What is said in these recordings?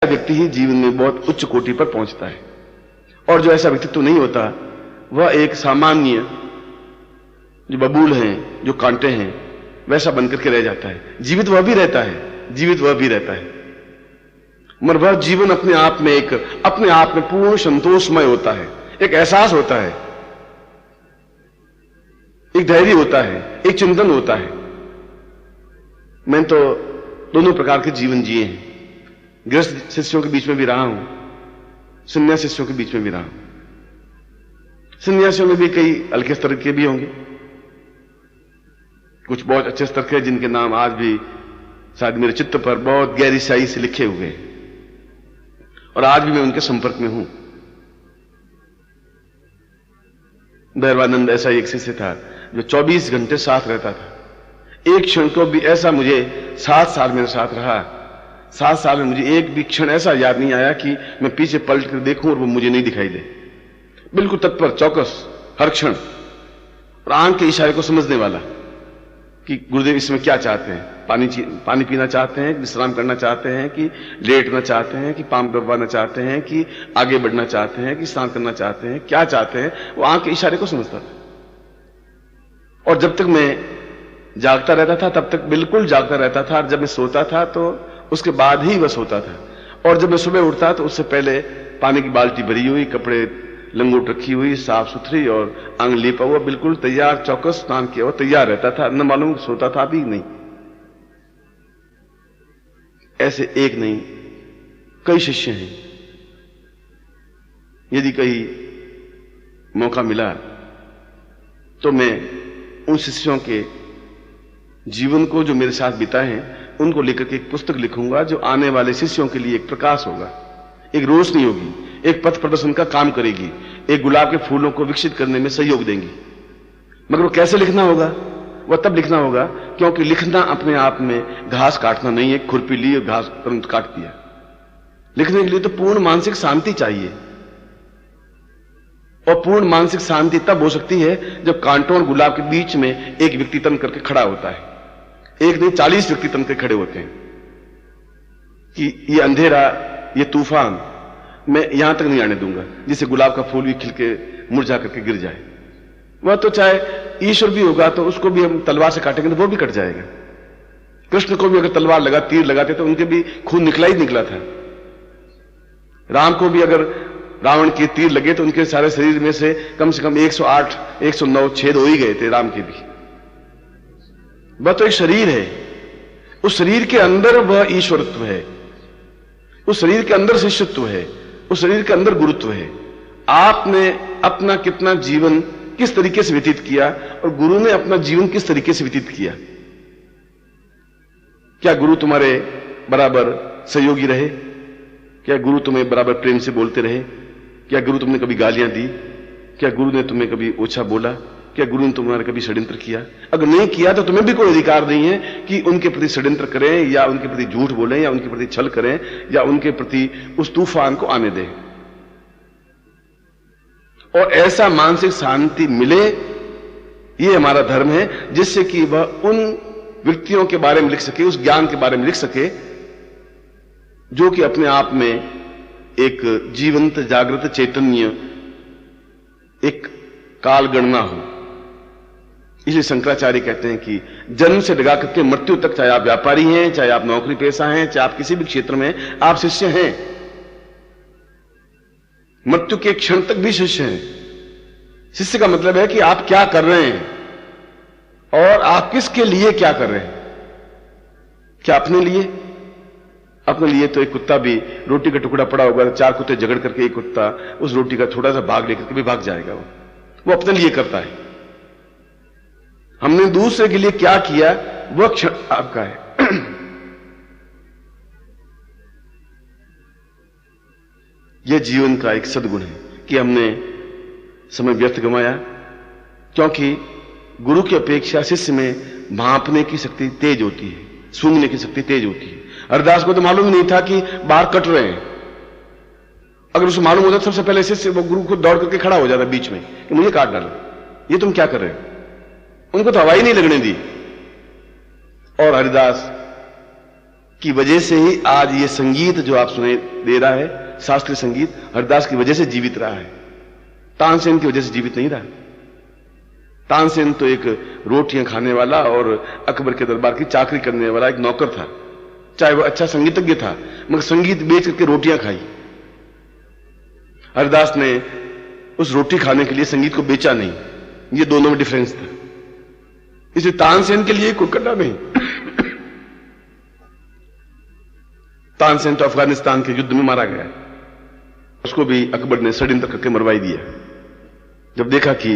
व्यक्ति ही जीवन में बहुत उच्च कोटि पर पहुंचता है, और जो ऐसा व्यक्तित्व नहीं होता वह एक सामान्य जो बबूल हैं, जो कांटे हैं, वैसा बनकर के रह जाता है। जीवित वह भी रहता है, जीवित वह भी रहता है, मगर वह जीवन अपने आप में पूर्ण संतोषमय होता है। एक एहसास होता है, एक धैर्य होता है, एक चिंतन होता है। मैं तो दोनों प्रकार के जीवन जिए हैं। गृहस्थ शिष्यों के बीच में भी रहा हूं, संन्यास शिष्यों के बीच में भी रहा हूं। संन्यासियों में भी कई हल्के स्तर के भी होंगे, कुछ बहुत अच्छे स्तर के जिनके नाम आज भी शायद मेरे चित्त पर बहुत गहरी स्याही से लिखे हुए हैं, और आज भी मैं उनके संपर्क में हूं। भैरवानंद ऐसा एक शिष्य था जो 24 घंटे साथ रहता था। एक क्षण को भी ऐसा, मुझे 7 साल मेरे साथ रहा, 7 साल में मुझे एक भी क्षण ऐसा याद नहीं आया कि मैं पीछे पलट कर देखूं और वो मुझे नहीं दिखाई दे। बिल्कुल तत्पर, चौकस, हर क्षण, और आंख के इशारे को समझने वाला कि गुरुदेव इसमें क्या चाहते हैं। पानी पीना चाहते हैं, विश्राम करना चाहते हैं, कि लेटना चाहते हैं, कि पांव दबाना चाहते हैं, कि आगे बढ़ना चाहते हैं, कि स्नान करना चाहते हैं, क्या चाहते हैं, वो आंख के इशारे को समझता था। और जब तक मैं जागता रहता था तब तक बिल्कुल जागता रहता था, और जब मैं सोता था तो उसके बाद ही वह सोता था। और जब मैं सुबह उठता तो उससे पहले पानी की बाल्टी भरी हुई, कपड़े लंगोट रखी हुई, साफ सुथरी, और आंग लेपा हुआ, बिल्कुल तैयार, चौकस, स्नान किया हुआ तैयार रहता था। न मालूम सोता था भी नहीं। ऐसे एक नहीं, कई शिष्य हैं। यदि कहीं मौका मिला तो मैं उन शिष्यों के जीवन को जो मेरे साथ बिताए हैं उनको लेकर के एक पुस्तक लिखूंगा, जो आने वाले शिष्यों के लिए एक प्रकाश होगा, एक रोशनी होगी, एक पथ प्रदर्शन का काम करेगी, एक गुलाब के फूलों को विकसित करने में सहयोग देंगी। मगर वो कैसे लिखना होगा? वह तब लिखना होगा क्योंकि लिखना अपने आप में घास काटना नहीं है। खुरपी ली और घास तुरंत काट दिया। लिखने के लिए तो पूर्ण मानसिक शांति चाहिए, और पूर्ण मानसिक शांति तब हो सकती है जब कांटों और गुलाब के बीच में एक व्यक्ति तन करके खड़ा होता है। एक नहीं 40 व्यक्ति तन के खड़े होते हैं कि ये अंधेरा, ये तूफान मैं यहां तक नहीं आने दूंगा जिससे गुलाब का फूल भी खिल के मुरझा करके गिर जाए। वह तो चाहे ईश्वर भी होगा तो उसको भी हम तलवार से काटेंगे तो वो भी कट जाएगा। कृष्ण को भी अगर तलवार लगा, तीर लगाते तो उनके भी खून निकला ही निकला था। राम को भी अगर रावण के तीर लगे तो उनके सारे शरीर में से कम 108, 109 छेद हो ही गए थे राम के भी। वह तो एक शरीर है, उस शरीर के अंदर वह ईश्वरत्व है, उस शरीर के अंदर शिष्यत्व है, उस शरीर के अंदर गुरुत्व है। आपने अपना कितना जीवन किस तरीके से व्यतीत किया और गुरु ने अपना जीवन किस तरीके से व्यतीत किया? क्या गुरु तुम्हारे बराबर सहयोगी रहे? क्या गुरु तुम्हें बराबर प्रेम से बोलते रहे? क्या गुरु तुमने कभी गालियां दी? क्या गुरु ने तुम्हें कभी ओछा बोला? क्या गुरु ने तुम्हारा कभी षड्यंत्र किया? अगर नहीं किया तो तुम्हें भी कोई अधिकार नहीं है कि उनके प्रति षड्यंत्र करें, या उनके प्रति झूठ बोलें, या उनके प्रति छल करें, या उनके प्रति उस तूफान को आने दें। और ऐसा मानसिक शांति मिले, ये हमारा धर्म है, जिससे कि वह उन व्यक्तियों के बारे में लिख सके, उस ज्ञान के बारे में लिख सके जो कि अपने आप में एक जीवंत जागृत चैतन्य, एक काल गणना हो। इसलिए शंकराचार्य कहते हैं कि जन्म से लगा करके मृत्यु तक, चाहे आप व्यापारी हैं, चाहे आप नौकरी पेशा हैं, चाहे आप किसी भी क्षेत्र में आप शिष्य हैं, मृत्यु के क्षण तक भी शिष्य हैं। शिष्य का मतलब है कि आप क्या कर रहे हैं और आप किसके लिए क्या कर रहे हैं। क्या अपने लिए? अपने लिए तो एक कुत्ता भी, रोटी का टुकड़ा पड़ा होगा, 4 कुत्ते झगड़ करके एक कुत्ता उस रोटी का थोड़ा सा भाग लेकर के भी भाग जाएगा। वो अपने लिए करता है। हमने दूसरे के लिए क्या किया वह क्षण आपका है। यह जीवन का एक सद्गुण है कि हमने समय व्यर्थ गंवाया, क्योंकि गुरु की अपेक्षा शिष्य में भांपने की शक्ति तेज होती है, सूंघने की शक्ति तेज होती है। हरदास को तो मालूम नहीं था कि बाहर कट रहे हैं। अगर उसे मालूम होता सबसे पहले शिष्य वो गुरु को दौड़ करके खड़ा हो जाता बीच में कि मुझे काट डालो, ये तुम क्या कर रहे हो। उनको तो हवा ही नहीं लगने दी। और हरिदास की वजह से ही आज ये संगीत जो आप सुने दे रहा है, शास्त्रीय संगीत, हरिदास की वजह से जीवित रहा है, तानसेन की वजह से जीवित नहीं रहा। तानसेन तो एक रोटियां खाने वाला और अकबर के दरबार की चाकरी करने वाला एक नौकर था, चाहे वो अच्छा संगीतज्ञ था, मगर संगीत बेच करके रोटियां खाई। हरिदास ने उस रोटी खाने के लिए संगीत को बेचा नहीं, ये दोनों में डिफरेंस था। इसलिए तानसेन के लिए कोई कटा नहीं। तानसेन तो अफगानिस्तान के युद्ध में मारा गया, उसको भी अकबर ने षड्यंत्र करके मरवाई दिया। जब देखा कि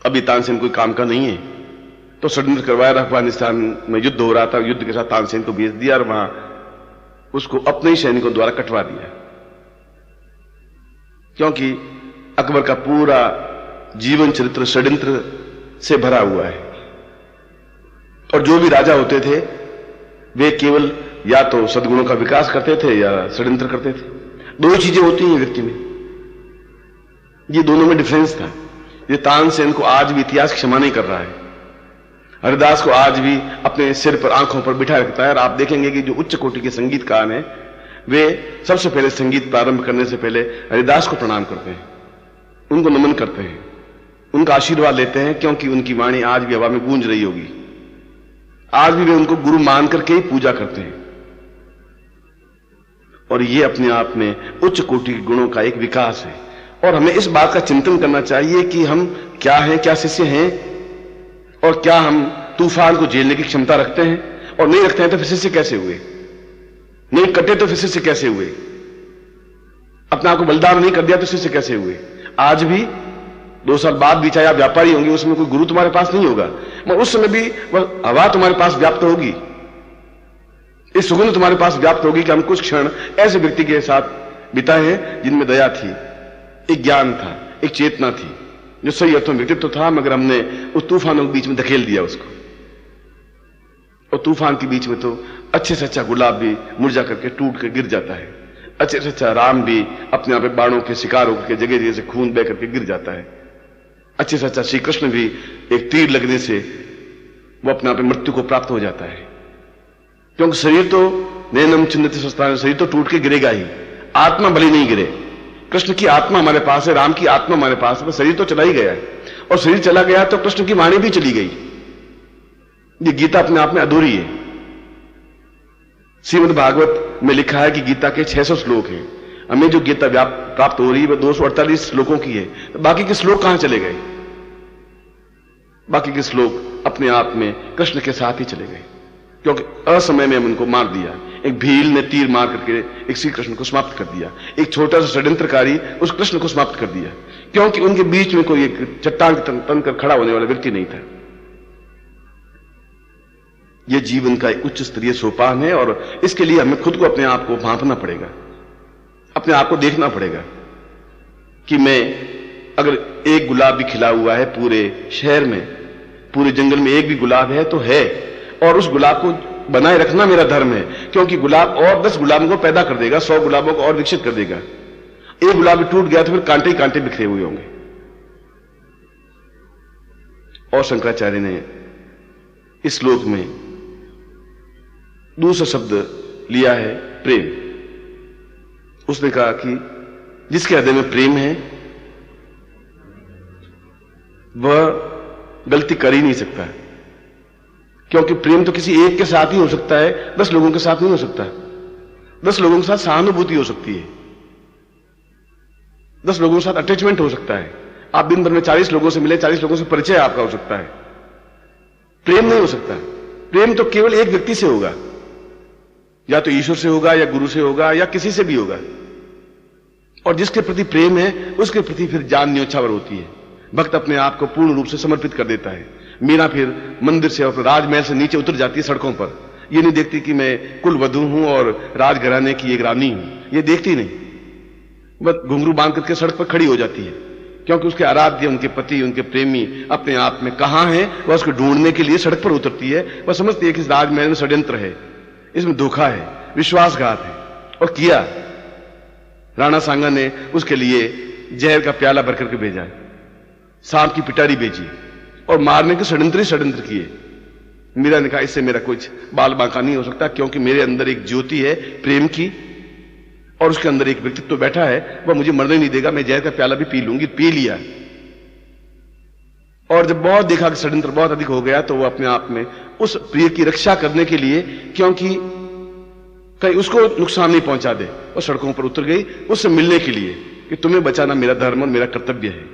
अभी तानसेन कोई काम का नहीं है, तो षड्यंत्र करवाया। अफगानिस्तान में युद्ध हो रहा था, युद्ध के साथ तानसेन को भेज दिया और वहां उसको अपने ही सैनिकों द्वारा कटवा दिया, क्योंकि अकबर का पूरा जीवन चरित्र षड्यंत्र से भरा हुआ है। और जो भी राजा होते थे वे केवल या तो सद्गुणों का विकास करते थे या षड्यंत्र करते थे। दो ही चीजें होती हैं व्यक्ति में, ये दोनों में डिफरेंस था। ये तानसेन को आज भी इतिहास क्षमा नहीं कर रहा है। हरिदास को आज भी अपने सिर पर, आंखों पर बिठा रखता है। और आप देखेंगे कि जो उच्च कोटि के संगीतकार हैं वे सबसे पहले संगीत प्रारंभ करने से पहले हरिदास को प्रणाम करते हैं, उनको नमन करते हैं, उनका आशीर्वाद लेते हैं, क्योंकि उनकी वाणी आज भी हवा में गूंज रही होगी। आज भी वे उनको गुरु मान करके ही पूजा करते हैं। और ये अपने आप में उच्च कोटि के गुणों का एक विकास है। और हमें इस बात का चिंतन करना चाहिए कि हम क्या हैं, क्या शिष्य हैं, और क्या हम तूफान को झेलने की क्षमता रखते हैं, और नहीं रखते हैं तो फिर शिष्य कैसे हुए, नहीं कटे तो फिर शिष्य कैसे हुए, अपने आप को बलिदान नहीं कर दिया तो शिष्य कैसे हुए। आज भी 2 साल बाद भी चाहे आप व्यापारी होंगे, उसमें कोई गुरु तुम्हारे पास नहीं होगा, मगर उस समय भी वह हवा तुम्हारे पास व्याप्त होगी, इस सुगंध तुम्हारे पास व्याप्त होगी कि हम कुछ क्षण ऐसे व्यक्ति के साथ बिताए हैं जिनमें दया थी, एक ज्ञान था, एक चेतना थी, जो सही अर्थों में व्यक्तित्व था, मगर हमने उस तूफानों के बीच में धकेल दिया उसको। और तूफान के बीच में तो अच्छे से अच्छा गुलाब भी मुरझा करके टूट कर गिर जाता है, अच्छे से अच्छा राम भी अपने आप बाणों के शिकार होकर जगह जगह से खून बह करके गिर जाता है, अच्छे से अच्छा श्री कृष्ण भी एक तीर लगने से वो अपने आप मृत्यु को प्राप्त हो जाता है। क्योंकि शरीर तो नैनम छिन्नति शस्त्राणि, शरीर तो टूट के गिरेगा ही, आत्मा भले नहीं गिरे। कृष्ण की आत्मा हमारे पास है, राम की आत्मा हमारे पास है, शरीर तो चला ही गया है। और शरीर चला गया तो कृष्ण की वाणी भी चली गई। ये गीता अपने आप में अधूरी है। श्रीमद् भागवत में लिखा है कि गीता के 600 श्लोक हैं, हमें जो गीता प्राप्त हो रही है वह 248 श्लोकों की है। तो बाकी के श्लोक कहां चले गए? बाकी के श्लोक अपने आप में कृष्ण के साथ ही चले गए, क्योंकि असमय में हम उनको मार दिया। एक भील ने तीर मार करके एक श्री कृष्ण को समाप्त कर दिया, एक छोटा सा षड्यंत्रकारी उस कृष्ण को समाप्त कर दिया, क्योंकि उनके बीच में कोई एक चट्टान तनकर खड़ा होने वाला व्यक्ति नहीं था। यह जीवन का एक उच्च स्तरीय सोपान है, और इसके लिए हमें खुद को, अपने आप को भांपना पड़ेगा, अपने आप को देखना पड़ेगा कि मैं अगर एक गुलाब भी खिला हुआ है पूरे शहर में, पूरे जंगल में एक भी गुलाब है तो है, और उस गुलाब को बनाए रखना मेरा धर्म है, क्योंकि गुलाब और 10 गुलाबों को पैदा कर देगा, 100 गुलाबों को और विकसित कर देगा। एक गुलाब भी टूट गया तो फिर कांटे ही कांटे बिखरे हुए होंगे। और शंकराचार्य ने इस श्लोक में दूसरा शब्द लिया है, प्रेम। उसने कहा कि जिसके हृदय में प्रेम है वह गलती कर ही नहीं सकता, क्योंकि प्रेम तो किसी एक के साथ ही हो सकता है, 10 लोगों के साथ नहीं हो सकता। 10 लोगों के साथ सहानुभूति हो सकती है, 10 लोगों के साथ अटैचमेंट हो सकता है। आप दिन भर में 40 लोगों से मिले, 40 लोगों से परिचय आपका हो सकता है, प्रेम नहीं हो सकता। प्रेम तो केवल एक व्यक्ति से होगा, या तो ईश्वर से होगा, या गुरु से होगा, या किसी से भी होगा। और जिसके प्रति प्रेम है उसके प्रति फिर जान न्योछावर होती है, भक्त अपने आप को पूर्ण रूप से समर्पित कर देता है। मीरा फिर मंदिर से और राजमहल से नीचे उतर जाती है सड़कों पर, ये नहीं देखती कि मैं कुल वधू हूं और राजघराने की एक रानी हूं, ये देखती नहीं, बस घुंघरू बांध करके सड़क पर खड़ी हो जाती है, क्योंकि उसके आराध्य, उनके पति, उनके प्रेमी अपने आप में कहां है, वह उसको ढूंढने के लिए सड़क पर उतरती है। वह समझती है कि इस राजमहल में षड्यंत्र है, इसमें धोखा है, विश्वासघात है। और किया, राणा सांगा ने उसके लिए जहर का प्याला भर करके भेजा, सांप की पिटारी भेजी, और मारने के षड्यंत्र किए। मीरा ने कहा इससे मेरा कुछ बाल बांका नहीं हो सकता, क्योंकि मेरे अंदर एक ज्योति है प्रेम की, और उसके अंदर एक व्यक्तित्व बैठा है, वह मुझे मरने नहीं देगा। मैं जहर का प्याला भी पी लूंगी। पी लिया, और जब बहुत देखा कि षड्यंत्र बहुत अधिक हो गया, तो वो अपने आप में उस प्रिय की रक्षा करने के लिए, क्योंकि कहीं उसको नुकसान नहीं पहुंचा दे, वो सड़कों पर उतर गई उससे मिलने के लिए कि तुम्हें बचाना मेरा धर्म और मेरा कर्तव्य है।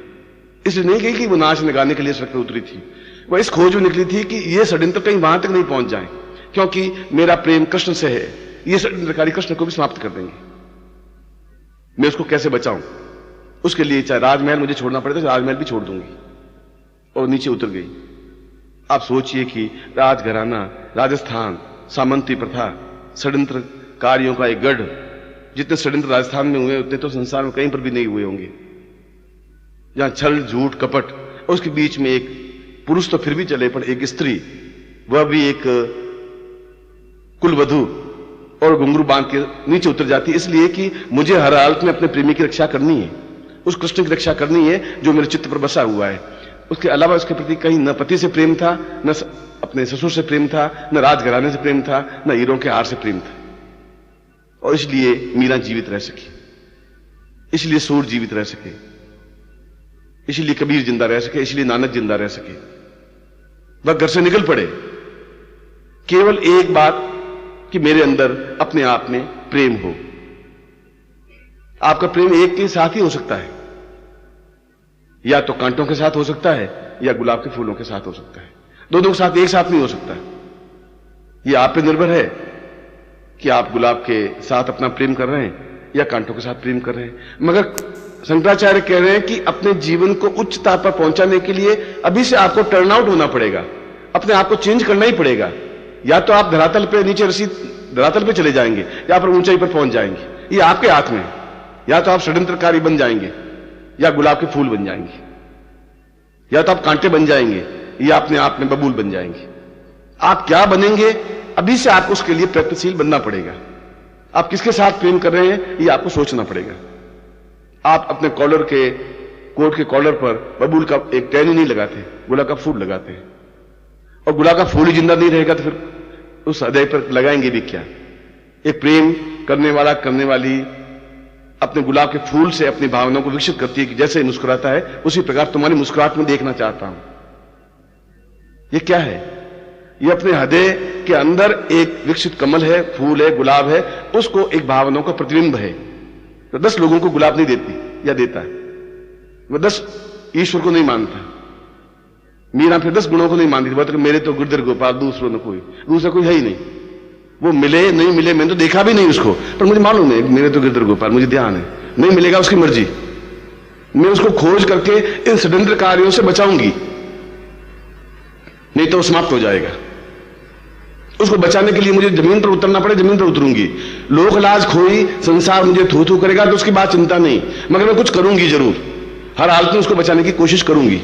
इसलिए नहीं कही कि वो नाच लगाने के लिए सड़क पर उतरी थी, वह इस खोज में निकली थी कि ये षड्यंत्र कहीं वहां तक नहीं पहुंच जाए, क्योंकि मेरा प्रेम कृष्ण से है, ये षड्यंत्रकारी कृष्ण को भी समाप्त कर देंगे। मैं उसको कैसे बचाऊं? उसके लिए चाहे राजमहल मुझे छोड़ना पड़े तो राजमहल भी छोड़ दूंगी। और नीचे उतर गई। आप सोचिए कि राजघराना, राजस्थान, सामंती प्रथा, षड्यंत्र कार्यों का एक गढ़, जितने षड्यंत्र राजस्थान में हुए उतने तो संसार में कहीं पर भी नहीं हुए होंगे, जहां छल झूठ कपट, उसके बीच में एक पुरुष तो फिर भी चले, पर एक स्त्री, वह भी एक कुलवधू, और घुंघरू बांध के नीचे उतर जाती, इसलिए कि मुझे हर हालत में अपने प्रेमी की रक्षा करनी है, उस कृष्ण की रक्षा करनी है जो मेरे चित्त पर बसा हुआ है। उसके अलावा उसके प्रति कहीं न पति से प्रेम था, न अपने ससुर से प्रेम था, न राजघराने से प्रेम था, न हीरों के हार से प्रेम था। और इसलिए मीरा जीवित रह सकी, इसलिए सूर जीवित रह सके, इसलिए कबीर जिंदा रह सके, इसलिए नानक जिंदा रह सके। वह घर से निकल पड़े केवल एक बात कि मेरे अंदर अपने आप में प्रेम हो। आपका प्रेम एक के साथ ही हो सकता है, या तो कांटों के साथ हो सकता है या गुलाब के फूलों के साथ हो सकता है। दोनों के साथ एक साथ नहीं हो सकता। यह आप पे निर्भर है कि आप गुलाब के साथ अपना प्रेम कर रहे हैं या कांटों के साथ प्रेम कर रहे हैं। मगर शंकराचार्य कह रहे हैं कि अपने जीवन को उच्चता पर पहुंचाने के लिए अभी से आपको टर्न आउट होना पड़ेगा, अपने आप को चेंज करना ही पड़ेगा। या तो आप धरातल पे नीचे धरातल पे चले जाएंगे या फिर ऊंचाई पर पहुंच जाएंगे। ये आपके हाथ में है। या तो आप षड्यंत्रकारी बन जाएंगे या गुलाब के फूल बन जाएंगे, या तो आप कांटे बन जाएंगे या अपने आप में बबूल बन जाएंगे। आप क्या बनेंगे अभी से आपको उसके लिए प्रयत्नशील बनना पड़ेगा। आप किसके साथ प्रेम कर रहे हैं ये आपको सोचना पड़ेगा। आप अपने कॉलर के कोट के कॉलर पर बबूल का एक टहनी नहीं लगाते, गुलाब का फूल लगाते हैं। और गुलाब का फूल ही जिंदा नहीं रहेगा तो फिर उस हृदय पर लगाएंगे भी क्या। एक प्रेम करने वाला करने वाली अपने गुलाब के फूल से अपनी भावनाओं को विकसित करती है कि जैसे मुस्कुराता है उसी प्रकार तुम्हारी मुस्कुराहट में देखना चाहता हूं। ये क्या है? ये अपने हृदय के अंदर एक विकसित कमल है, फूल है, गुलाब है, उसको एक भावनाओं का प्रतिबिंब है। तो 10 लोगों को गुलाब नहीं देती या देता है, वह 10 ईश्वर को नहीं मानता। मीरा फिर 10 गुणों को नहीं मानती, वो तो मेरे तो गिरधर गोपाल, दूसरों ने कोई, दूसरा कोई है ही नहीं। वो मिले नहीं मिले, मैंने तो देखा भी नहीं उसको, पर मुझे मालूम है मेरे तो गिरधर गोपाल, मुझे ध्यान है, नहीं मिलेगा उसकी मर्जी। मैं उसको खोज करके इन षड्यंत्र कार्यों से बचाऊंगी, नहीं तो वो समाप्त हो जाएगा। उसको बचाने के लिए मुझे जमीन पर उतरना पड़े, जमीन पर उतरूंगी। लोक लाज खोई, संसार मुझे थू थू करेगा तो उसकी बात चिंता नहीं, मगर मैं कुछ करूंगी जरूर, हर हालत में उसको बचाने की कोशिश करूंगी।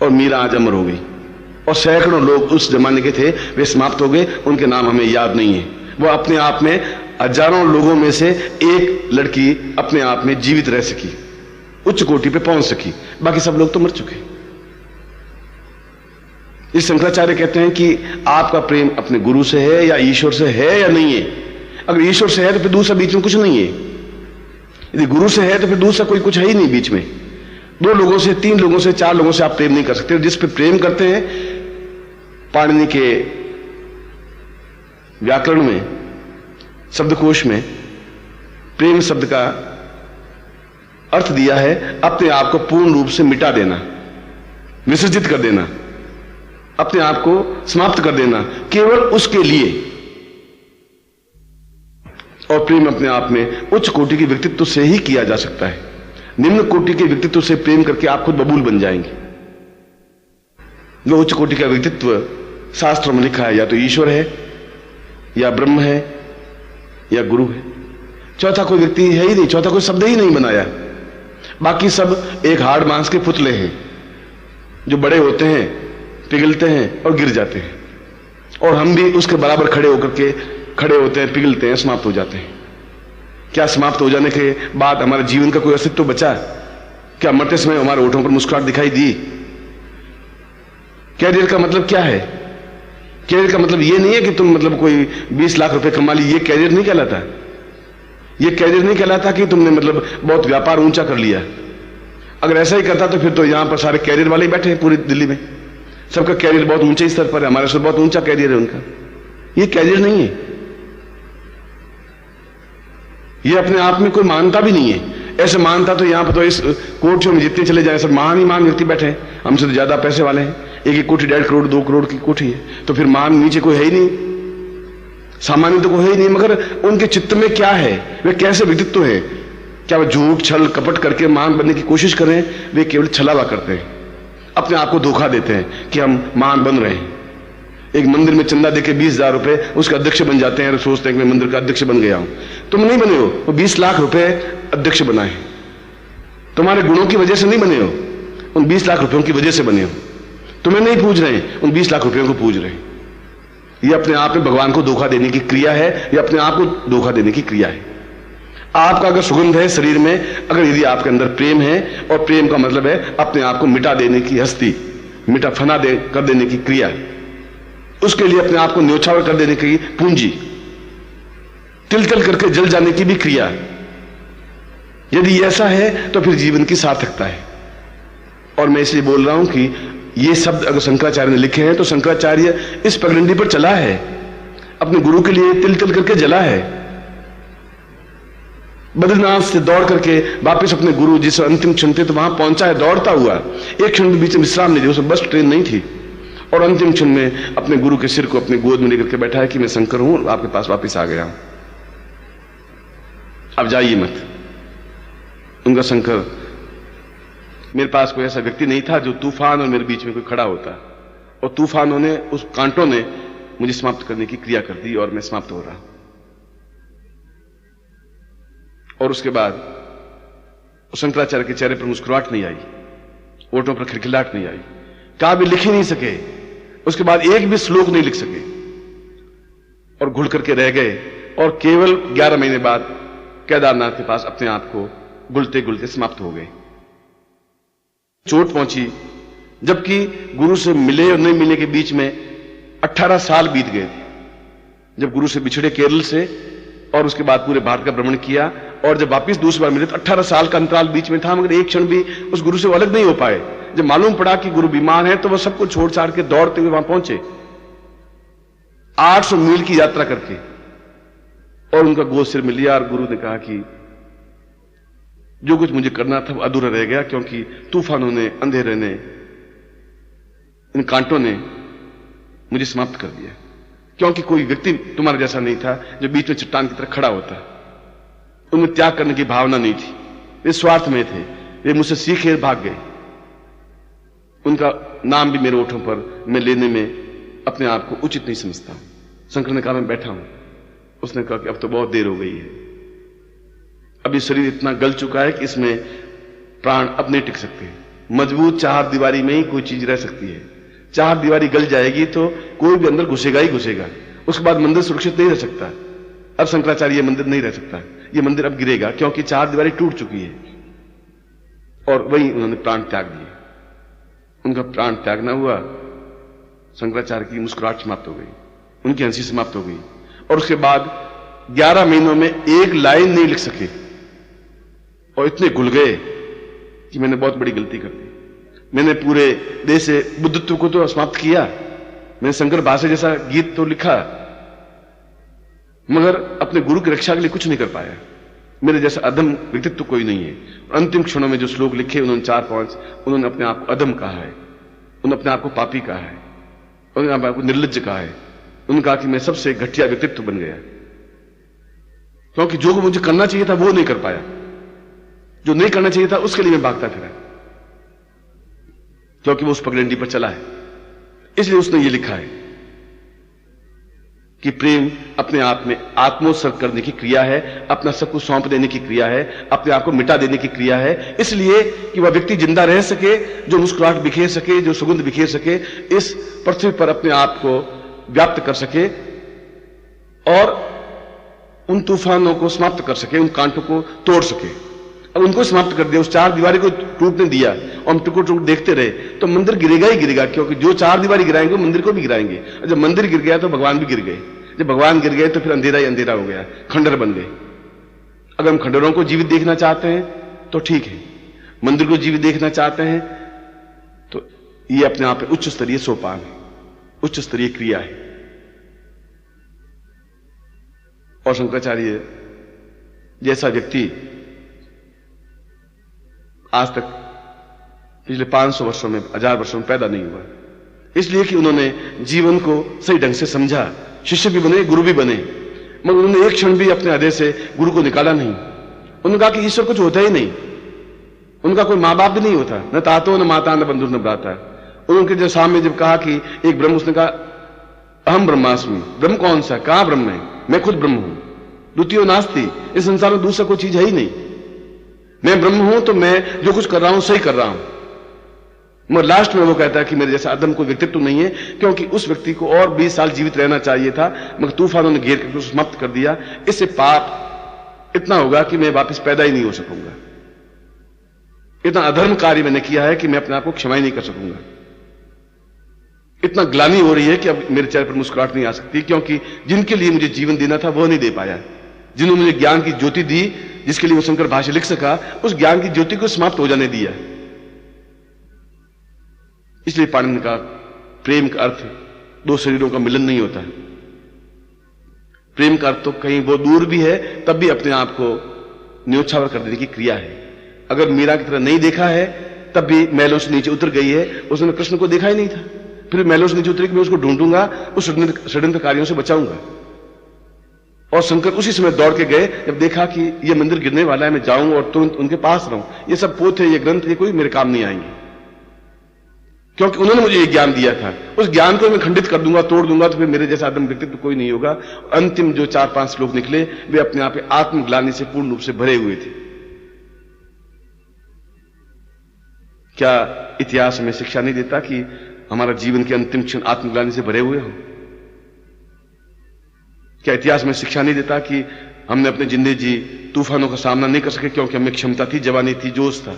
और मीरा आज अमर हो गई, और सैकड़ों लोग उस जमाने के थे वे समाप्त हो गए, उनके नाम हमें याद नहीं है। वो अपने आप में हजारों लोगों में से एक लड़की अपने आप में जीवित रह सकी, उच्च कोटि पे पहुंच सकी, बाकी सब लोग तो मर चुके। इस शंकराचार्य कहते हैं कि आपका प्रेम अपने गुरु से है या ईश्वर से है या नहीं है। अगर ईश्वर से है तो फिर दूसरा बीच में कुछ नहीं है, यदि गुरु से है तो फिर दूसरा कोई कुछ है ही नहीं बीच में। 2 लोगों से, 3 लोगों से, 4 लोगों से आप प्रेम नहीं कर सकते। जिस पे प्रेम करते हैं, पाणिनि के व्याकरण में, शब्दकोश में प्रेम शब्द का अर्थ दिया है अपने आप को पूर्ण रूप से मिटा देना, विसर्जित कर देना, अपने आप को समाप्त कर देना केवल उसके लिए। और प्रेम अपने आप में उच्च कोटि के व्यक्तित्व से ही किया जा सकता है। निम्न कोटि के व्यक्तित्व से प्रेम करके आप खुद बबूल बन जाएंगे। वो उच्च कोटि का व्यक्तित्व शास्त्र में लिखा है, या तो ईश्वर है या ब्रह्म है या गुरु है। चौथा कोई व्यक्ति है ही नहीं, चौथा कोई शब्द ही नहीं बनाया। बाकी सब एक हाड़ मांस के पुतले हैं जो बड़े होते हैं, पिघलते हैं और गिर जाते हैं, और हम भी उसके बराबर खड़े होते हैं, पिघलते हैं, समाप्त हो जाते हैं। क्या समाप्त हो जाने के बाद हमारे जीवन का कोई अस्तित्व बचा? क्या मरते समय हमारे होठों पर मुस्कुराहट दिखाई दी? कैरियर का मतलब क्या है? कैरियर का मतलब ये नहीं है कि तुम मतलब कोई 20 लाख रुपए कमा ली, ये कैरियर नहीं कहलाता। ये कैरियर नहीं कहलाता कि तुमने मतलब बहुत व्यापार ऊंचा कर लिया। अगर ऐसा ही करता तो फिर तो यहां पर सारे कैरियर वाले ही बैठे हैं पूरी दिल्ली में, सबका कैरियर बहुत ऊंचे स्तर पर है, हमारे से बहुत ऊंचा कैरियर है उनका। ये कैरियर नहीं है, ये अपने आप में कोई मानता भी नहीं है। ऐसे मानता तो यहां पर तो इस कोठियों में जितने चले जाए सब महान ही महान व्यक्ति बैठे हैं, हमसे तो ज्यादा पैसे वाले हैं। एक कोठी 1.5 करोड़ 2 करोड़ की कोठी है, तो फिर महान नीचे कोई है ही नहीं, सामान्य तो कोई है ही नहीं। मगर उनके चित्त में क्या है, वे कैसे व्यक्तित्व है? क्या वे झूठ छल कपट करके महान बनने की कोशिश करें? वे केवल छलावा करते हैं, अपने आप को धोखा देते हैं कि हम महान बन रहे हैं। एक मंदिर में चंदा देके 20,000 रुपए उसका अध्यक्ष बन जाते हैं और सोचते हैं कि मैं मंदिर का अध्यक्ष बन गया हूं। तुम नहीं बने हो, वो 20 लाख रुपए अध्यक्ष बनाए, तुम्हारे गुणों की वजह से नहीं बने हो, उन 20 लाख रुपयों की वजह से बने हो। तुम्हें नहीं पूज रहे, उन 20 लाख रुपयों को पूज रहे हैं। ये अपने आप में भगवान को धोखा देने की क्रिया है, ये अपने आप को धोखा देने की क्रिया है। आपका अगर सुगंध है शरीर में, अगर यदि आपके अंदर प्रेम है, और प्रेम का मतलब है अपने आप को मिटा देने की हस्ती, मिटा फना कर देने की क्रिया, उसके लिए अपने आप को न्योछावर कर देने की पूंजी, तिल तिल करके जल जाने की भी क्रिया। यदि ऐसा है तो फिर जीवन की सार्थकता है। और मैं इसलिए बोल रहा हूं कि ये शब्द अगर शंकराचार्य ने लिखे हैं तो शंकराचार्य इस पगडंडी पर चला है, अपने गुरु के लिए तिल तिल करके जला है। बद्रीनाथ से दौड़ करके वापस अपने गुरु जिस अंतिम क्षण थे तो वहां पहुंचा है दौड़ता हुआ, एक क्षण के बीच में विश्राम नहीं दिया, उसे बस ट्रेन नहीं थी, और अंतिम क्षण में अपने गुरु के सिर को अपने गोद में लेकर के बैठा है कि मैं शंकर हूं, आपके पास वापस आ गया हूं, अब जाइए मत। उनका शंकर, मेरे पास कोई ऐसा व्यक्ति नहीं था जो तूफान और मेरे बीच में कोई खड़ा होता, और तूफानों ने, उस कांटों ने मुझे समाप्त करने की क्रिया कर दी और मैं समाप्त हो रहा। और उसके बाद शंकराचार्य के चेहरे पर मुस्कुराहट नहीं आई, ओठों पर खिलखिलाहट नहीं आई, काव्य लिख ही नहीं सके, उसके बाद एक भी श्लोक नहीं लिख सके और घुल करके रह गए। और केवल 11 महीने बाद केदारनाथ के पास अपने आप को गुलते गुलते समाप्त हो गए। चोट पहुंची, जबकि गुरु से मिले और नहीं मिलने के बीच में 18 साल बीत गए थे। जब गुरु से बिछड़े केरल से और उसके बाद पूरे भारत का भ्रमण किया, और जब वापिस दूसरी बार मिले तो 18 साल का अंतराल बीच में था, मगर एक क्षण भी उस गुरु से वो अलग नहीं हो पाए। जब मालूम पड़ा कि गुरु बीमार है तो वह सबको छोड़ छाड़ के दौड़ते हुए वहां पहुंचे, 800 मील की यात्रा करके, और उनका गोद सिर में लिया। और गुरु ने कहा कि जो कुछ मुझे करना था वो अधूरा रह गया, क्योंकि तूफानों ने, अंधेरे ने, इन कांटों ने मुझे समाप्त कर दिया। क्योंकि कोई व्यक्ति तुम्हारा जैसा नहीं था जो बीच में चट्टान की तरह खड़ा होता, उनमें त्याग करने की भावना नहीं थी, वे स्वार्थ में थे, वे मुझसे सीखे भाग गए। उनका नाम भी मेरे ओठों पर मैं लेने में अपने आप को उचित नहीं समझता। शंकर ने कहा मैं बैठा हूं। उसने कहा कि अब तो बहुत देर हो गई है, अभी शरीर इतना गल चुका है कि इसमें प्राण अब नहीं टिक सकते। मजबूत चार दीवारी में ही कोई चीज रह सकती है, चार दीवारी गल जाएगी तो कोई भी अंदर घुसेगा ही घुसेगा, उसके बाद मंदिर सुरक्षित नहीं रह सकता। अब शंकराचार्य ये मंदिर नहीं रह सकता, ये मंदिर अब गिरेगा, क्योंकि चार दीवारी टूट चुकी है। और वहीं उन्होंने प्राण त्याग दिए। उनका प्राण त्यागना हुआ, शंकराचार्य की मुस्कुराहट समाप्त हो गई, उनकी हंसी समाप्त हो गई, और उसके बाद 11 महीनों में एक लाइन नहीं लिख सके, और इतने घुल गए कि मैंने बहुत बड़ी गलती कर दी। मैंने पूरे देश से बुद्धत्व को तो समाप्त किया, मैंने शंकर भाषा जैसा गीत तो लिखा, मगर अपने गुरु की रक्षा के लिए कुछ नहीं कर पाया। मेरे जैसा अधम व्यक्तित्व कोई नहीं है। अंतिम क्षणों में जो श्लोक लिखे उन्होंने 4-5, उन्होंने अपने आप को अधम कहा है, उन्होंने अपने आप को पापी कहा है, उन्होंने अपने आप को निर्लज्ज कहा है। उन्होंने कहा कि मैं सबसे घटिया व्यक्तित्व बन गया, क्योंकि जो मुझे करना चाहिए था वो नहीं कर पाया, जो नहीं करना चाहिए था उसके लिए मैं भागता फिरा, क्योंकि वो उस पगडंडी पर चला है। इसलिए उसने ये लिखा है कि प्रेम अपने आप में आत्मोत्सर्ग करने की क्रिया है, अपना सब कुछ सौंप देने की क्रिया है, अपने आप को मिटा देने की क्रिया है, इसलिए कि वह व्यक्ति जिंदा रह सके, जो मुस्कुराहट बिखेर सके, जो सुगंध बिखेर सके, इस पृथ्वी पर अपने आप को व्याप्त कर सके और उन तूफानों को समाप्त कर सके, उन कांटों को तोड़ सके। अब उनको समाप्त कर दिया, उस चार दीवारी को टूटने दिया और हम टुकड़ टुकड़ देखते रहे तो मंदिर गिरेगा ही गिरेगा, क्योंकि जो चार दीवारी गिराएंगे मंदिर को भी गिराएंगे। और जब मंदिर गिर गया तो भगवान भी गिर गए, जब भगवान गिर गए तो फिर अंधेरा ही अंधेरा हो गया, खंडर बन गए। अगर हम खंडरों को जीवित देखना चाहते हैं तो ठीक है, मंदिर को जीवित देखना चाहते हैं तो ये अपने आप में उच्च स्तरीय सोपान है, उच्च स्तरीय क्रिया है। और शंकराचार्य जैसा व्यक्ति आज तक पिछले 500 वर्षों में, 1000 वर्षों में पैदा नहीं हुआ, इसलिए कि उन्होंने जीवन को सही ढंग से समझा, शिष्य भी बने, गुरु भी बने, मगर उन्होंने एक क्षण भी अपने हृदय से गुरु को निकाला नहीं। उन्होंने कहा कि ईश्वर कुछ होता ही नहीं, उनका कोई मां बाप भी नहीं होता, न तातो न माता न बंधु न भ्राता। उनके जो सामने जब कहा कि एक ब्रह्म, उसने कहा अहम ब्रह्मास्मि। ब्रह्म कौन सा, कहां ब्रह्म है, मैं खुद ब्रह्म हूं, द्वितीयो नास्ति, इस संसार में दूसरा कोई चीज है ही नहीं। मैं ब्रह्म हूं तो मैं जो कुछ कर रहा हूं सही कर रहा हूं। मगर लास्ट में वो कहता है कि मेरे जैसा अदम कोई व्यक्तित्व नहीं है, क्योंकि उस व्यक्ति को और 20 साल जीवित रहना चाहिए था, मगर तूफानों ने घेर करके समाप्त कर दिया। इससे पाप इतना होगा कि मैं वापस पैदा ही नहीं हो सकूंगा। इतना अधर्म कार्य मैंने किया है कि मैं अपने आप को क्षमा ही नहीं कर सकूंगा। इतना ग्लानि हो रही है कि अब मेरे चेहरे पर मुस्कुराहट नहीं आ सकती, क्योंकि जिनके लिए मुझे जीवन देना था वो नहीं दे पाया। जिन्होंने मुझे ज्ञान की ज्योति दी, जिसके लिए वो शंकर भाष्य लिख सका, उस ज्ञान की ज्योति को समाप्त हो जाने दिया। इसलिए पाणिनि का प्रेम का अर्थ दो शरीरों का मिलन नहीं होता है। प्रेम का अर्थ तो कहीं वो दूर भी है तब भी अपने आप को न्योछावर कर देने की क्रिया है। अगर मीरा की तरह नहीं देखा है तब भी मैलों से नीचे उतर गई है, उसने कृष्ण को देखा ही नहीं था, फिर मैलों से नीचे उतरी कि मैं उसको ढूंढूंगा, उस षड्यंत्रकारियों से बचाऊंगा। और शंकर उसी समय दौड़ के गए जब देखा कि ये मंदिर गिरने वाला है, मैं जाऊं और तुरंत उनके पास रहूं। ये सब पोथे, ये ग्रंथ, ये कोई मेरे काम नहीं आएंगे, क्योंकि उन्होंने मुझे ये ज्ञान दिया था। उस ज्ञान को मैं खंडित कर दूंगा, तोड़ दूंगा, तो फिर मेरे जैसा आदम व्यक्तित्व कोई नहीं होगा। अंतिम जो 4-5 श्लोक निकले वे अपने आप में आत्मग्लानि से पूर्ण रूप से भरे हुए थे। क्या इतिहास में शिक्षा नहीं देता कि हमारा जीवन के अंतिम क्षण आत्मग्लानि से भरे हुए हो? क्या इतिहास में शिक्षा नहीं देता कि हमने अपने जिंदगी जी तूफानों का सामना नहीं कर सके क्योंकि हमें क्षमता थी, जवानी थी, जोश था?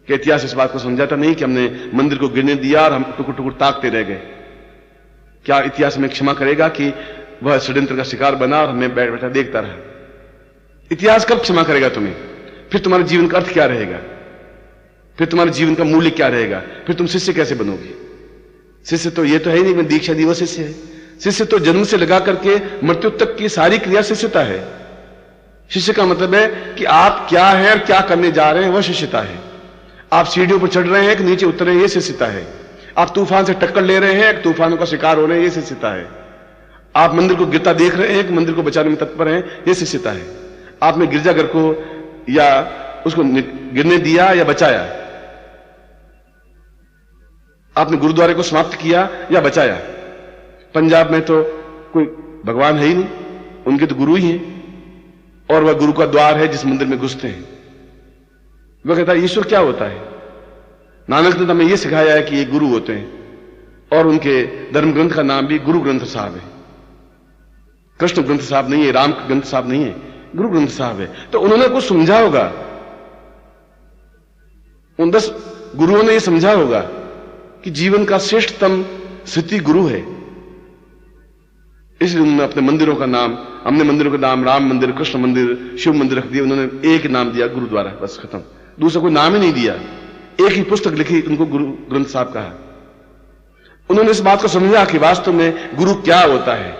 क्या इतिहास इस बात को समझाता नहीं कि हमने मंदिर को गिरने दिया और हम टुकुर टुकुर ताकते रह गए? क्या इतिहास में क्षमा करेगा कि वह षड्यंत्र का शिकार बना और हमें बैठ बैठा देखता रहा? इतिहास कब क्षमा करेगा तुम्हें? फिर तुम्हारे जीवन का अर्थ क्या रहेगा? फिर तुम्हारे जीवन का मूल्य क्या रहेगा? फिर तुम शिष्य कैसे बनोगे? शिष्य तो ये तो है ही नहीं मैं दीक्षा दी वो शिष्य है। शिष्य तो जन्म से लगा करके मृत्यु तक की सारी क्रिया शिष्यता है। शिष्य का मतलब है कि आप क्या है और क्या करने जा रहे हैं, वह शिष्यता है। आप सीढ़ियों पर चढ़ रहे हैं कि नीचे उतर रहे हैं, यह शिष्यता है। आप तूफान से टक्कर ले रहे हैं कि तूफानों का शिकार हो रहे हैं, यह शिष्यता है। आप मंदिर को गिरता देख रहे हैं कि मंदिर को बचाने में तत्पर हैं, यह शिष्यता है। आपने गिरजाघर को या उसको गिरने दिया या बचाया? आपने गुरुद्वारे को समाप्त किया या बचाया? पंजाब में तो कोई भगवान है ही नहीं, उनके तो गुरु ही हैं, और वह गुरु का द्वार है जिस मंदिर में घुसते हैं। वह कहता है ईश्वर क्या होता है? नानक ने हमें यह सिखाया है कि ये गुरु होते हैं, और उनके धर्म ग्रंथ का नाम भी गुरु ग्रंथ साहब है। कृष्ण ग्रंथ साहब नहीं है, राम ग्रंथ साहब नहीं है, गुरु ग्रंथ साहब है। तो उन्होंने कुछ समझा होगा, उन 10 गुरुओं ने यह समझा होगा कि जीवन का श्रेष्ठतम स्थिति गुरु है। इसलिए उन्होंने अपने मंदिरों का नाम, हमने मंदिरों का नाम राम मंदिर, कृष्ण मंदिर, शिव मंदिर रख दिया। उन्होंने एक नाम दिया गुरुद्वारा, बस खत्म। दूसरा कोई नाम ही नहीं दिया। एक ही पुस्तक लिखी, उनको गुरु ग्रंथ साहब कहा। उन्होंने इस बात को समझा कि वास्तव में गुरु क्या होता है,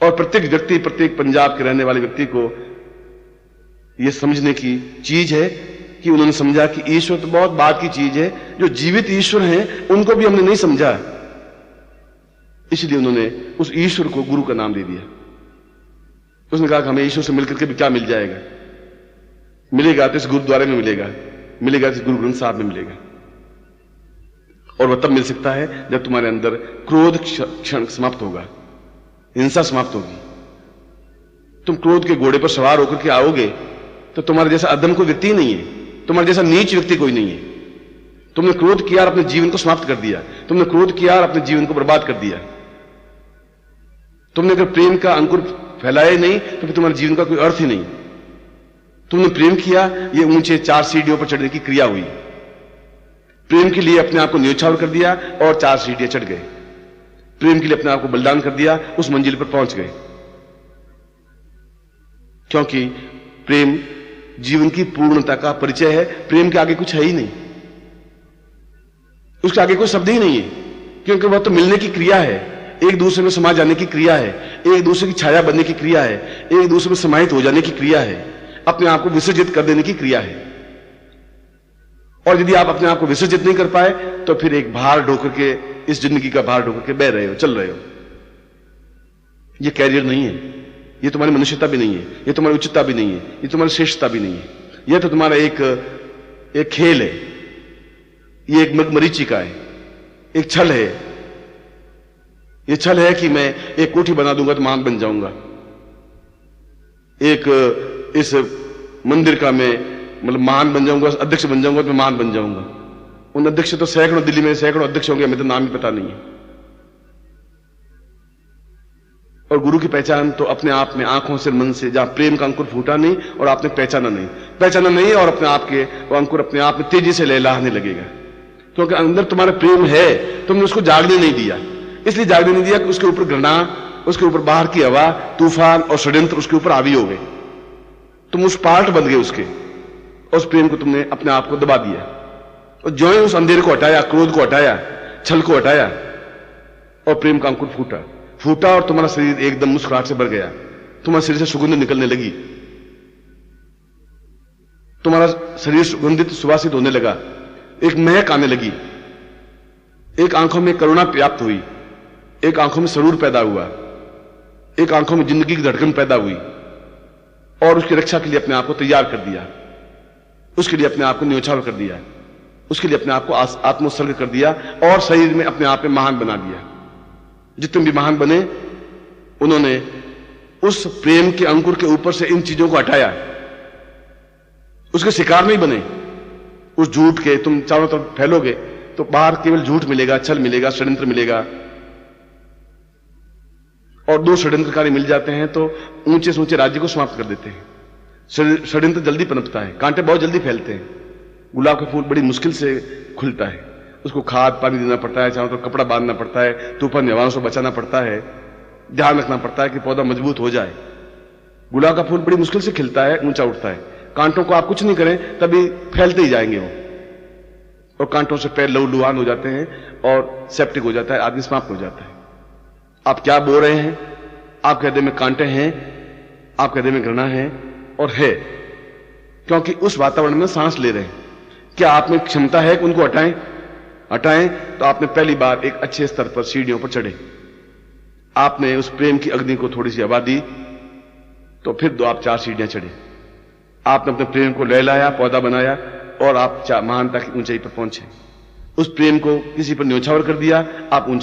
और प्रत्येक व्यक्ति, प्रत्येक पंजाब के रहने वाले व्यक्ति को यह समझने की चीज है कि उन्होंने समझा कि ईश्वर तो बहुत बात की चीज है, जो जीवित ईश्वर हैं उनको भी हमने नहीं समझा। इसलिए उन्होंने उस ईश्वर को गुरु का नाम दे दिया। उसने कहा कि हमें ईश्वर से मिलकर के भी क्या मिल जाएगा? मिलेगा तो इस गुरुद्वारे में मिलेगा, मिलेगा तो इस गुरु ग्रंथ साहब में मिलेगा। और वह तब मिल सकता है जब तुम्हारे अंदर क्रोध क्षण समाप्त होगा, हिंसा समाप्त होगी। तुम क्रोध के घोड़े पर सवार होकर के आओगे तो तुम्हारे जैसा अदम कोई व्यक्ति नहीं है, तुम्हारे जैसा नीच व्यक्ति कोई नहीं है। तुमने क्रोध किया और अपने जीवन को समाप्त कर दिया, तुमने क्रोध किया और अपने जीवन को बर्बाद कर दिया। तुमने अगर प्रेम का अंकुर फैलाए नहीं तो फिर तुम्हारे जीवन का कोई अर्थ ही नहीं। तुमने प्रेम किया, ये ऊंचे 4 सीढ़ियों पर चढ़ने की क्रिया हुई। प्रेम के लिए अपने आप को न्योछावर कर दिया और 4 सीढ़ियां चढ़ गए। प्रेम के लिए अपने आप को बलिदान कर दिया, उस मंजिल पर पहुंच गए। क्योंकि प्रेम जीवन की पूर्णता का परिचय है। प्रेम के आगे कुछ है ही नहीं, उसके आगे कोई शब्द ही नहीं है, क्योंकि वह तो मिलने की क्रिया है, एक दूसरे में समा जाने की क्रिया है, एक दूसरे की छाया बनने की क्रिया है, एक दूसरे में समाहित हो जाने की क्रिया है, अपने आप को विसर्जित कर देने की क्रिया है। और यदि आप अपने आप को विसर्जित नहीं कर पाए तो फिर एक भार ढोकर के, इस जिंदगी का भार ढोकर के बह रहे हो, चल रहे हो। यह कैरियर नहीं है, यह तुम्हारी मनुष्यता भी नहीं है, यह तुम्हारी उच्चता भी नहीं है, यह तुम्हारी श्रेष्ठता भी नहीं है। यह तो तुम्हारा एक खेल है, यह एक मरीचिका है, एक छल है। यह छल है कि मैं एक कोठी बना दूंगा तो महान बन जाऊंगा, इस मंदिर का मैं मतलब महान बन जाऊंगा, अध्यक्ष बन जाऊंगा तो मैं महान बन जाऊंगा। उन अध्यक्ष तो सैकड़ों, दिल्ली में सैकड़ों अध्यक्ष होंगे, हमें तो नाम ही पता नहीं है। और गुरु की पहचान तो अपने आप में, आंखों से, मन से, जहां प्रेम का अंकुर फूटा नहीं और आपने पहचाना नहीं और अपने आप के वो अंकुर अपने आप में तेजी से लहलहाने लगेगा। क्योंकि अंदर तुम्हारा प्रेम है, तुमने उसको जागने नहीं दिया। इसलिए जागने नहीं दिया कि उसके ऊपर घृणा, उसके ऊपर बाहर की हवा, तूफान और षड्यंत्र उसके ऊपर हावी हो गए। तुम उस पार्ट बन गए उसके, उस प्रेम को तुमने अपने आप को दबा दिया। और जो ही उस अंधेरे को हटाया, क्रोध को हटाया, छल को हटाया और प्रेम का अंकुर फूटा और तुम्हारा शरीर एकदम मुस्कुराहट से भर गया। तुम्हारे शरीर से सुगंध निकलने लगी, तुम्हारा शरीर सुगंधित, सुवासित होने लगा, एक महक आने लगी, एक आंखों में करुणा व्याप्त हुई, एक आंखों में सरूर पैदा हुआ, एक आंखों में जिंदगी की धड़कन पैदा हुई। और उसकी रक्षा के लिए अपने आप को तैयार कर दिया, उसके लिए अपने आप को न्योछावर कर दिया, उसके लिए अपने आप को आत्मोत्सर्ग कर दिया और शरीर में अपने आप में महान बना दिया। जितने भी महान बने, उन्होंने उस प्रेम के अंकुर के ऊपर से इन चीजों को हटाया, उसके शिकार नहीं बने। उस झूठ के तुम चारों तरफ फैलोगे तो बाहर केवल झूठ मिलेगा, छल मिलेगा, षड्यंत्र मिलेगा। और 2 षड्यंत्रकारी मिल जाते हैं तो ऊंचे से ऊंचे राज्य को समाप्त कर देते हैं। षड्यंत्र जल्दी पनपता है, कांटे बहुत जल्दी फैलते हैं। गुलाब का फूल बड़ी मुश्किल से खुलता है, उसको खाद पानी देना पड़ता है, चारों तरफ कपड़ा बांधना पड़ता है, तूफान हवाओं से बचाना पड़ता है, ध्यान रखना पड़ता है कि पौधा मजबूत हो जाए। गुलाब का फूल बड़ी मुश्किल से खिलता है, ऊंचा उठता है। कांटों को आप कुछ नहीं करें तभी फैलते ही जाएंगे वो, और कांटों से पैर लहूलुहान हो जाते हैं और सेप्टिक हो जाता है, आदमी समाप्त हो जाता है। आप क्या बोल रहे हैं? आपके हृदय में कांटे हैं, आपके हृदय में घृणा है और है, क्योंकि उस वातावरण में सांस ले रहे हैं। क्या आप में क्षमता है कि उनको हटाएं तो आपने पहली बार एक अच्छे स्तर पर सीढ़ियों पर चढ़े। आपने उस प्रेम की अग्नि को थोड़ी सी हवा दी तो फिर 4 सीढ़ियां चढ़े। आपने अपने प्रेम को लहलाया, पौधा बनाया और आप महानता की ऊंचाई पर पहुंचे। उस प्रेम को किसी पर न्योछावर कर दिया, आप ऊंचाई